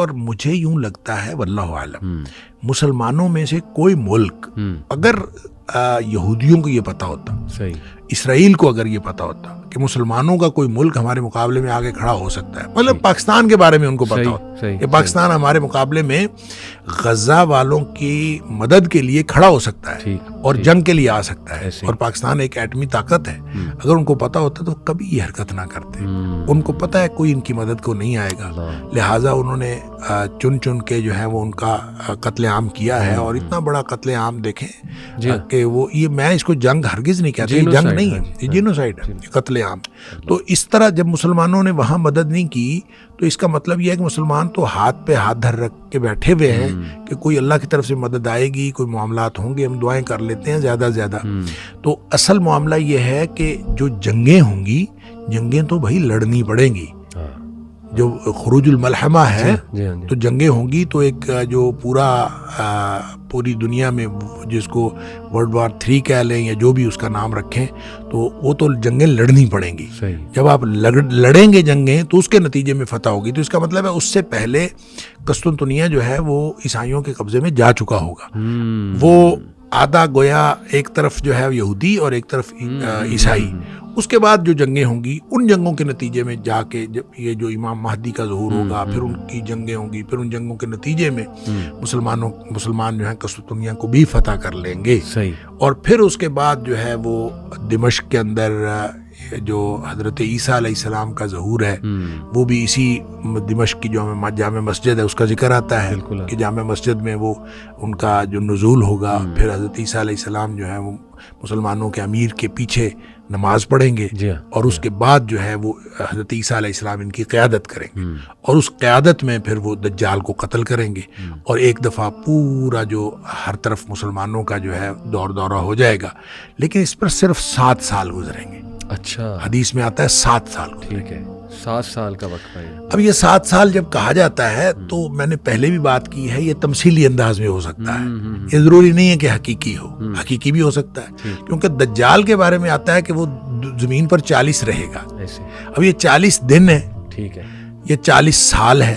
اور مجھے یوں لگتا ہے واللہ عالم مسلمانوں میں سے کوئی ملک اگر یہودیوں کو یہ پتا ہوتا، اسرائیل کو اگر یہ پتا ہوتا کہ مسلمانوں کا کوئی ملک ہمارے مقابلے میں آگے کھڑا ہو سکتا ہے، مطلب پاکستان کے بارے میں ان کو پتا ہوتا کہ پاکستان ہمارے مقابلے میں غزہ والوں کی مدد کے لیے کھڑا ہو سکتا ہے اور جنگ کے لیے آ سکتا ہے، اور پاکستان ایک ایٹمی طاقت ہے، اگر ان کو پتا ہوتا تو کبھی یہ حرکت نہ کرتے۔ ان کو پتا ہے کوئی ان کی مدد کو نہیں آئے گا، لہٰذا انہوں نے چن کے جو ہے وہ ان کا قتل عام کیا ہے، اور اتنا بڑا قتل عام دیکھیں کہ وہ یہ میں اس کو جنگ ہرگز نہیں کہتا، یہ جنگ نہیں ہے، یہ جینوسائیڈ ہے، قتل عام۔ تو اس طرح جب مسلمانوں نے وہاں مدد نہیں کی تو اس کا مطلب یہ ہے کہ مسلمان تو ہاتھ پہ ہاتھ دھر رکھ کے بیٹھے ہوئے ہیں کہ کوئی اللہ کی طرف سے مدد آئے گی، کوئی معاملات ہوں گے، ہم دعائیں کر لیتے ہیں زیادہ سے زیادہ۔ تو اصل معاملہ یہ ہے کہ جو جنگیں ہوں گی، جنگیں تو بھائی لڑنی پڑیں گی، جو خروج الملحمہ ہے تو جنگیں ہوں گی، تو ایک جو پوری دنیا میں جس کو ورلڈ وار 3 کہہ لیں یا جو بھی اس کا نام رکھیں، تو وہ تو جنگیں لڑنی پڑیں گی۔ جب آپ لڑیں گے جنگیں تو اس کے نتیجے میں فتح ہوگی، تو اس کا مطلب ہے اس سے پہلے قسطنطنیہ جو ہے وہ عیسائیوں کے قبضے میں جا چکا ہوگا۔ وہ آدھا گویا ایک طرف جو ہے یہودی اور ایک طرف عیسائی۔ اس کے بعد جو جنگیں ہوں گی، ان جنگوں کے نتیجے میں جا کے جب یہ جو امام مہدی کا ظہور ہوگا، پھر ان کی جنگیں ہوں گی، پھر ان جنگوں کے نتیجے میں مسلمان جو ہیں قسطنطنیہ کو بھی فتح کر لیں گے، اور پھر اس کے بعد جو ہے وہ دمشق کے اندر جو حضرت عیسیٰ علیہ السلام کا ظہور ہے، وہ بھی اسی دمشق کی جو جامع مسجد ہے اس کا ذکر آتا ہے کہ جامع مسجد میں وہ ان کا جو نزول ہوگا، پھر حضرت عیسیٰ علیہ السلام جو ہے وہ مسلمانوں کے امیر کے پیچھے نماز پڑھیں گے، اور اس کے بعد جو ہے وہ حضرت عیسیٰ علیہ السلام ان کی قیادت کریں گے، اور اس قیادت میں پھر وہ دجال کو قتل کریں گے، اور ایک دفعہ پورا جو ہر طرف مسلمانوں کا جو ہے دورہ ہو جائے گا، لیکن اس پر صرف 7 سال گزریں گے۔ اچھا، حدیث میں آتا ہے 7 سال۔ ٹھیک ہے، 7 سال کا وقفہ ہے۔ اب یہ 7 سال جب کہا جاتا ہے تو میں نے پہلے بھی بات کی ہے، یہ تمثیلی انداز میں ہو سکتا ہے، یہ ضروری نہیں ہے کہ حقیقی ہو، حقیقی بھی ہو سکتا ہے، کیونکہ دجال کے بارے میں آتا ہے کہ وہ زمین پر 40 رہے گا۔ اب یہ 40 دن ہے، ٹھیک ہے، یہ 40 سال ہے،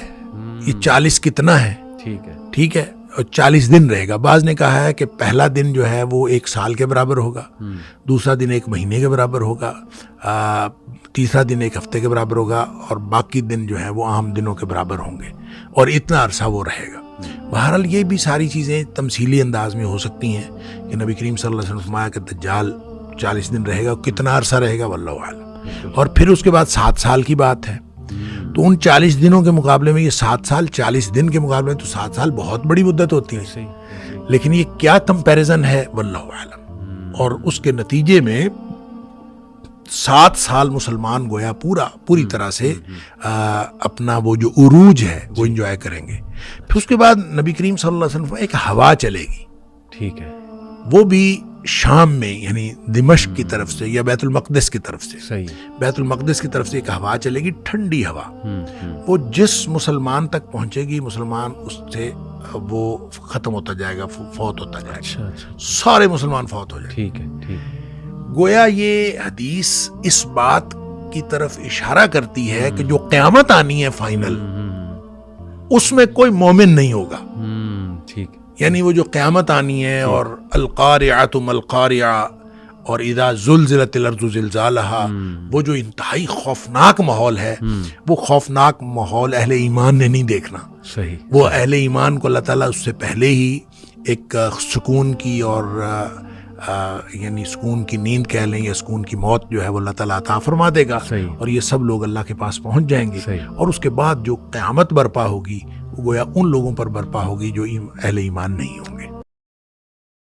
یہ 40 کتنا ہے، ٹھیک ہے، اور 40 دن رہے گا۔ بعض نے کہا ہے کہ پہلا دن جو ہے وہ 1 سال کے برابر ہوگا، دوسرا دن 1 مہینے کے برابر ہوگا، تیسرا دن 1 ہفتے کے برابر ہوگا، اور باقی دن جو ہے وہ عام دنوں کے برابر ہوں گے، اور اتنا عرصہ وہ رہے گا۔ بہرحال یہ بھی ساری چیزیں تمثیلی انداز میں ہو سکتی ہیں کہ نبی کریم صلی اللہ علیہ وسلم نے فرمایا کہ دجال 40 دن رہے گا، کتنا عرصہ رہے گا واللہ اعلم، اور پھر اس کے بعد 7 سال کی بات ہے۔ تو ان 40 دنوں کے مقابلے میں یہ 7 سال، 40 دن کے مقابلے میں تو 7 سال بہت بڑی مدت ہوتی ہے، لیکن یہ کیا کمپیریزن ہے واللہ اعلم۔ اور اس کے نتیجے میں 7 سال مسلمان گویا پوری طرح سے اپنا وہ جو عروج ہے وہ انجوائے کریں گے۔ پھر اس کے بعد نبی کریم صلی اللہ علیہ وسلم ایک ہوا چلے گی، ٹھیک ہے، وہ بھی شام میں، یعنی دمشق کی طرف سے یا بیت المقدس کی طرف سے، بیت المقدس کی طرف سے ایک ہوا چلے گی، ٹھنڈی ہوا، وہ جس مسلمان تک پہنچے گی مسلمان اس سے وہ ختم ہوتا جائے گا، فوت ہوتا جائے گا، سارے مسلمان فوت ہو جائیں گے۔ ٹھیک ہے، گویا یہ حدیث اس بات کی طرف اشارہ کرتی ہے کہ جو قیامت آنی ہے فائنل، اس میں کوئی مومن نہیں ہوگا، ٹھیک، یعنی وہ جو قیامت آنی ہے، اور القارعۃ ما القارعۃ، اور اذا زلزلت الارض زلزالہا، وہ جو انتہائی خوفناک ماحول ہے، وہ خوفناک ماحول اہل ایمان نے نہیں دیکھنا۔ وہ اہل ایمان کو اللہ تعالیٰ اس سے پہلے ہی ایک سکون کی اور یعنی سکون کی نیند کہہ لیں یا سکون کی موت جو ہے وہ اللہ تعالیٰ عطا فرما دے گا، اور یہ سب لوگ اللہ کے پاس پہنچ جائیں گے، اور اس کے بعد جو قیامت برپا ہوگی وہ گویا ان لوگوں پر برپا ہوگی جو اہل ایمان نہیں ہوں۔